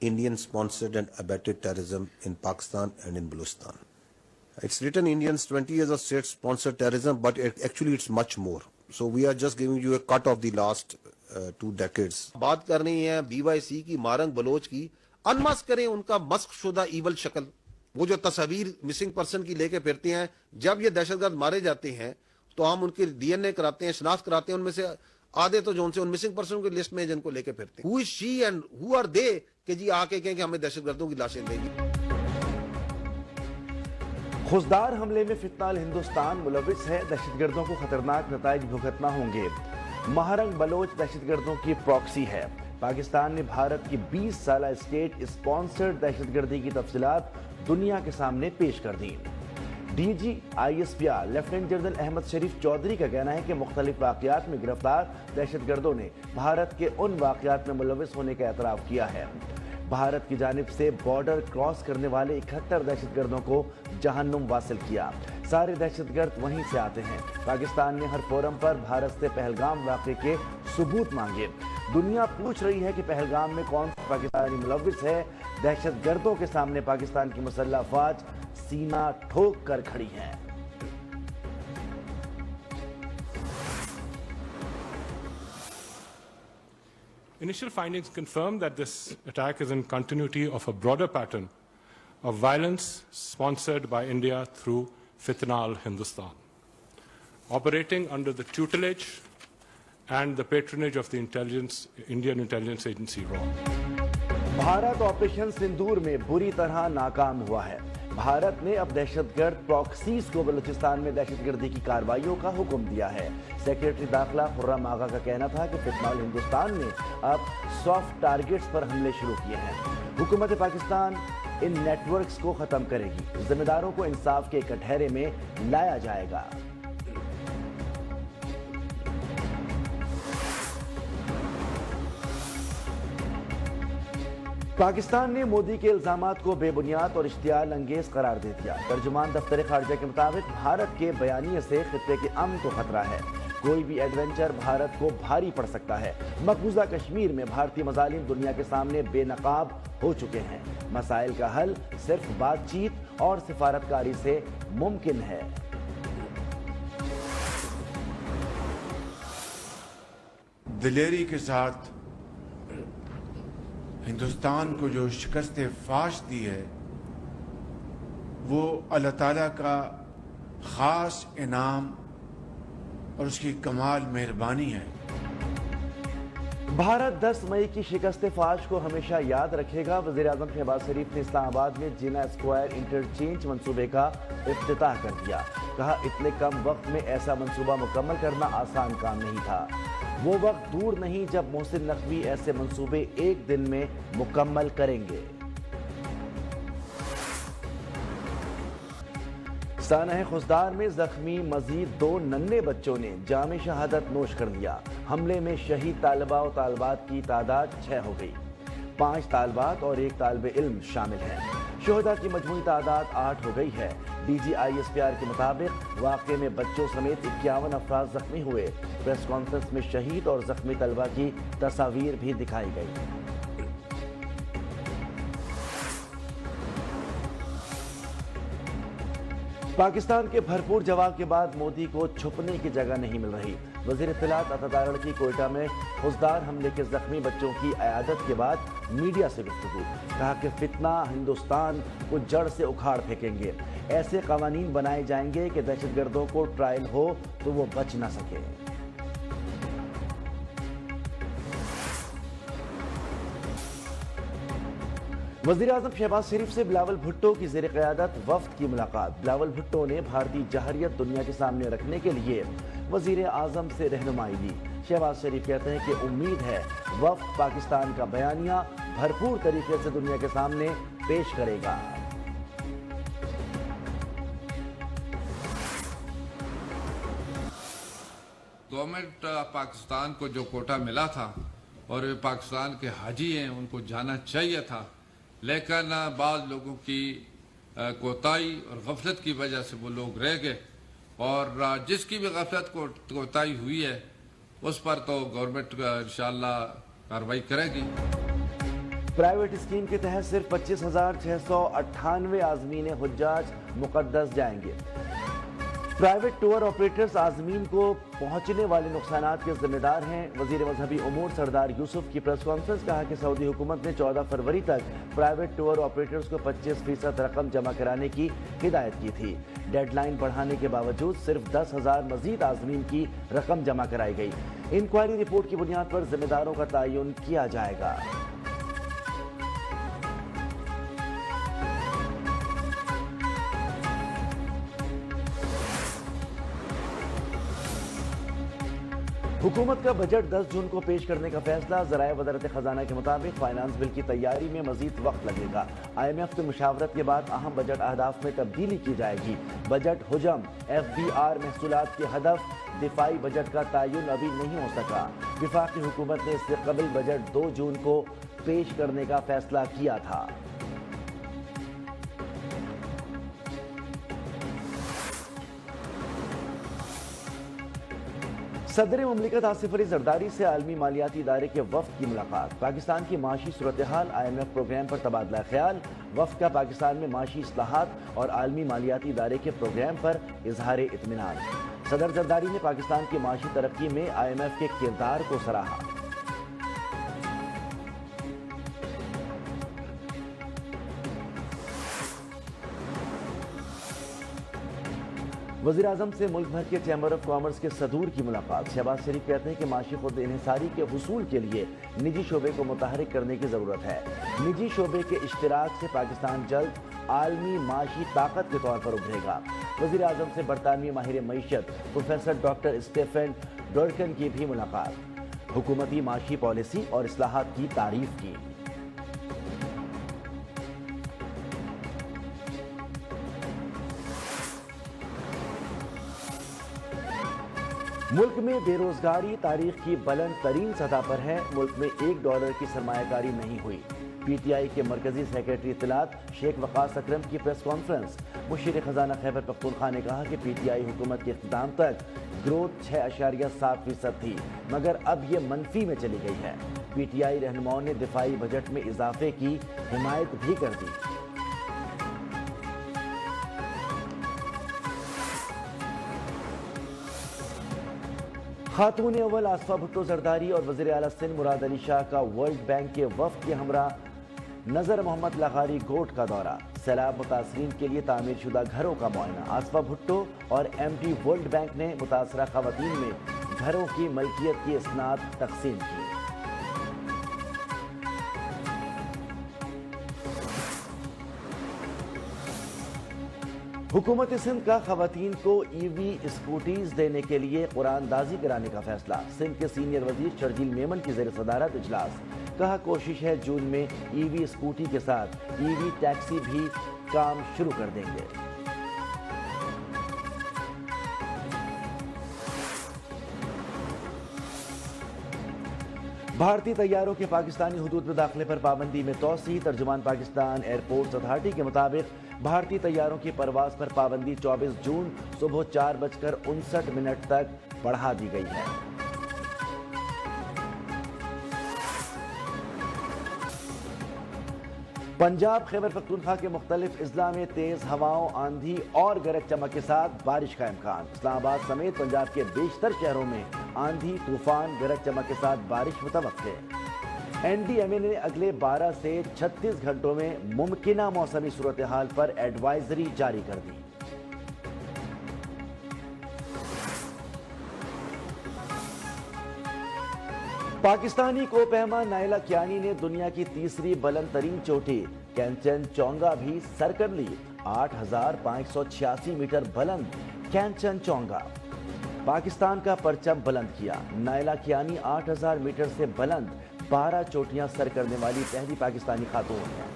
Indian-sponsored and abetted terrorism in Pakistan and in Balochistan. It's written Indians 20 years of state-sponsored terrorism, but actually it's much more. So we are just giving you a cut of the last 2 decades. بات کرنی ہے BYC کی، morning Baloch کی، unmask کریں ان کا مسخ شدہ evil شکل، وہ جو تصاویر مسنگ پرسن کی لے کے پھرتے ہیں. جب یہ دہشت گرد مارے جاتے ہیں تو ہم ان کی DNA کراتے ہیں، شناخت کراتے ہیں، ان میں سے آدھے تو جو ان سے ان مسنگ پرسن کی لسٹ میں جن کو لے کے پھرتے ہیں. Who is she and who are they کہ جی آ کے کہیں کہ ہمیں دہشت گردوں کی لاشیں دیں گی. خوزدار حملے میں فتنہ ہندوستان ملوث ہے، دہشت گردوں کو خطرناک نتائج بھگتنا ہوں گے. مہرنگ بلوچ دہشت گردوں کی پراکسی ہے. پاکستان نے بھارت کی 20 سالہ اسٹیٹ اسپانسرڈ دہشت گردی کی تفصیلات دنیا کے سامنے پیش کر دیں. DGISPR لیفٹیننٹ جنرل احمد شریف چودھری کا کہنا ہے کہ مختلف واقعات میں گرفتار دہشت گردوں نے بھارت کے ان واقعات میں ملوث ہونے کا اعتراف کیا ہے. بھارت کی جانب سے بارڈر کراس کرنے والے 71 دہشت گردوں کو جہنم واصل کیا. سارے دہشت گرد وہیں سے آتے ہیں. پاکستان نے ہر فورم پر بھارت سے پہلگام واقعے کے ثبوت مانگے. دنیا پوچھ رہی ہے کہ پہلگام میں کون سا پاکستانی ملوث ہے. دہشت گردوں کے سامنے پاکستان کی مسلح افواج سینہ ٹھوک کر کھڑی ہیں. Initial findings confirm that this attack is in continuity of a broader pattern of violence sponsored by India through Fitna al-Hindustan, operating under the tutelage and the patronage of the Indian intelligence agency RAW. Bharat operation sindoor میں بری طرح ناکام ہوا ہے. بھارت نے اب دہشت گرد پراکسیز کو بلوچستان میں دہشت گردی کی کارروائیوں کا حکم دیا ہے. سیکریٹری داخلہ خرم آغا کا کہنا تھا کہ فتنہ ہندوستان نے اب سافٹ ٹارگٹس پر حملے شروع کیے ہیں. حکومت پاکستان ان نیٹ ورکس کو ختم کرے گی. ذمہ داروں کو انصاف کے کٹہرے میں لایا جائے گا. پاکستان نے مودی کے الزامات کو بے بنیاد اور اشتعال انگیز قرار دے دیا. ترجمان دفتر خارجہ کے مطابق بھارت کے بیانیے سے خطے کے امن کو خطرہ ہے. کوئی بھی ایڈونچر بھارت کو بھاری پڑ سکتا ہے. مقبوضہ کشمیر میں بھارتی مظالم دنیا کے سامنے بے نقاب ہو چکے ہیں. مسائل کا حل صرف بات چیت اور سفارتکاری سے ممکن ہے. دلیری کے ساتھ ہندوستان کو جو شکست فاش دی ہے وہ اللہ تعالیٰ کا خاص انعام اور اس کی کمال مہربانی ہے. بھارت 10 مئی کی شکست فاش کو ہمیشہ یاد رکھے گا. وزیر اعظم شہباز شریف نے اسلام آباد میں جینا اسکوائر انٹرچینج منصوبے کا افتتاح کر دیا. کہا اتنے کم وقت میں ایسا منصوبہ مکمل کرنا آسان کام نہیں تھا. وہ وقت دور نہیں جب محسن نقوی ایسے منصوبے ایک دن میں مکمل کریں گے. سانحہ خوزدار میں زخمی مزید 2 ننھے بچوں نے جام شہادت نوش کر دیا. حملے میں شہید طالبہ و طالبات کی تعداد 6 ہو گئی. 5 طالبات اور 1 طالب علم شامل ہیں. شہداء کی مجموعی تعداد 8 ہو گئی ہے. DGISPR کے مطابق واقعے میں بچوں سمیت 51 افراد زخمی ہوئے. پریس کانفرنس میں شہید اور زخمی طلبہ کی تصاویر بھی دکھائی گئی. پاکستان کے بھرپور جواب کے بعد مودی کو چھپنے کی جگہ نہیں مل رہی. وزیر اطلاعات عطا لڑکی کوئٹہ میں خوزدار حملے کے زخمی بچوں کی عیادت کے بعد میڈیا سے گفتگو. کہا کہ فتنہ ہندوستان کو جڑ سے اکھاڑ پھینکیں گے. ایسے قوانین بنائے جائیں گے کہ دہشت گردوں کو ٹرائل ہو تو وہ بچ نہ سکے. وزیر اعظم شہباز شریف سے بلاول بھٹو کی زیر قیادت وفد کی ملاقات. بلاول بھٹو نے بھارتی جہریت دنیا کے سامنے رکھنے کے لیے وزیر اعظم سے رہنمائی دی. شہباز شریف کہتے ہیں کہ امید ہے وفد پاکستان کا بیانیہ بھرپور طریقے سے دنیا کے سامنے پیش کرے گا. گورنمنٹ پاکستان کو جو کوٹا ملا تھا اور پاکستان کے حاجی ہیں ان کو جانا چاہیے تھا، لیکن بعض لوگوں کی کوتاہی اور غفلت کی وجہ سے وہ لوگ رہ گئے، اور جس کی بھی غفلت کوتاہی ہوئی ہے اس پر تو گورنمنٹ انشاءاللہ کارروائی کرے گی. پرائیویٹ اسکیم کے تحت صرف 25,698 عازمین حجاج مقدس جائیں گے۔ پرائیویٹ ٹور آپریٹرز عازمین کو پہنچنے والے نقصانات کے ذمہ دار ہیں۔ وزیر مذہبی امور سردار یوسف کی پریس کانفرنس، کہا کہ سعودی حکومت نے 14 فروری تک پرائیویٹ ٹور آپریٹرز کو 25% رقم جمع کرانے کی ہدایت کی تھی۔ ڈیڈ لائن بڑھانے کے باوجود صرف 10,000 مزید عازمین کی رقم جمع کرائی گئی۔ انکوائری رپورٹ کی بنیاد پر ذمہ داروں کا تعین کیا جائے گا۔ حکومت کا بجٹ 10 جون کو پیش کرنے کا فیصلہ۔ ذرائع وزارت خزانہ کے مطابق فائنانس بل کی تیاری میں مزید وقت لگے گا۔ IMF کی مشاورت کے بعد اہم بجٹ اہداف میں تبدیلی کی جائے گی۔ بجٹ حجم، FBR محصولات کے ہدف، دفاعی بجٹ کا تعین ابھی نہیں ہو سکا۔ وفاقی حکومت نے اس سے قبل بجٹ 2 جون کو پیش کرنے کا فیصلہ کیا تھا۔ صدر مملکت آصف علی زرداری سے عالمی مالیاتی ادارے کے وفد کی ملاقات۔ پاکستان کی معاشی صورتحال، IMF پروگرام پر تبادلہ خیال۔ وفد کا پاکستان میں معاشی اصلاحات اور عالمی مالیاتی ادارے کے پروگرام پر اظہار اطمینان۔ صدر زرداری نے پاکستان کی معاشی ترقی میں IMF کے کردار کو سراہا۔ وزیراعظم سے ملک بھر کے چیمبر آف کامرس کے صدور کی ملاقات۔ شہباز شریف کہتے ہیں کہ معاشی خود انحصاری کے حصول کے لیے نجی شعبے کو متحرک کرنے کی ضرورت ہے۔ نجی شعبے کے اشتراک سے پاکستان جلد عالمی معاشی طاقت کے طور پر ابھرے گا۔ وزیراعظم سے برطانوی ماہر معیشت پروفیسر ڈاکٹر اسٹیفن ڈورکن کی بھی ملاقات۔ حکومتی معاشی پالیسی اور اصلاحات کی تعریف کی۔ ملک میں بے روزگاری تاریخ کی بلند ترین سطح پر ہے۔ ملک میں $1 کی سرمایہ کاری نہیں ہوئی۔ PTI کے مرکزی سیکریٹری اطلاعات شیخ وقاص اکرم کی پریس کانفرنس۔ مشیر خزانہ خیبر پختونخوا نے کہا کہ PTI حکومت کے اختتام تک گروتھ 6.7% تھی، مگر اب یہ منفی میں چلی گئی ہے۔ PTI رہنماؤں نے دفاعی بجٹ میں اضافے کی حمایت بھی کر دی۔ خاتون اول آصفہ بھٹو زرداری اور وزیر اعلیٰ سندھ مراد علی شاہ کا ورلڈ بینک کے وفد کے ہمراہ نظر محمد لغاری گوٹ کا دورہ۔ سیلاب متاثرین کے لیے تعمیر شدہ گھروں کا معائنہ۔ آصفہ بھٹو اور MD ورلڈ بینک نے متاثرہ خواتین میں گھروں کی ملکیت کی اسناد تقسیم کی۔ حکومت سندھ کا خواتین کو EV اسکوٹیز دینے کے لیے قرآن دازی کرانے کا فیصلہ۔ سندھ کے سینئر وزیر شرجیل میمن کی زیر صدارت اجلاس۔ کہا کوشش ہے جون میں EV اسکوٹی کے ساتھ EV ٹیکسی بھی کام شروع کر دیں گے۔ بھارتی طیاروں کے پاکستانی حدود میں داخلے پر پابندی میں توسیع۔ ترجمان پاکستان ایئرپورٹس اتھارٹی کے مطابق بھارتی طیاروں کی پرواز پر پابندی 24 جون صبح 4:59 تک بڑھا دی گئی ہے۔ پنجاب خیبر پختونخوا کے مختلف اضلاع میں تیز ہواؤں، آندھی اور گرج چمک کے ساتھ بارش کا امکان۔ اسلام آباد سمیت پنجاب کے بیشتر شہروں میں آندھی، طوفان، گرج چمک کے ساتھ بارش متوقع۔ NDMA نے اگلے 12 سے 36 گھنٹوں میں ممکنہ موسمی صورتحال پر ایڈوائزری جاری کر دی۔ پاکستانی کوپ پہما نائلہ کیانی نے دنیا کی تیسری بلند ترین چوٹی کینچن چونگا بھی سر کر لی۔ 8,586 میٹر بلند کینچن چونگا پاکستان کا پرچم بلند کیا۔ نائلہ کیانی 8,000 میٹر سے بلند 12 چوٹیاں سر کرنے والی پہلی پاکستانی خاتون ہیں۔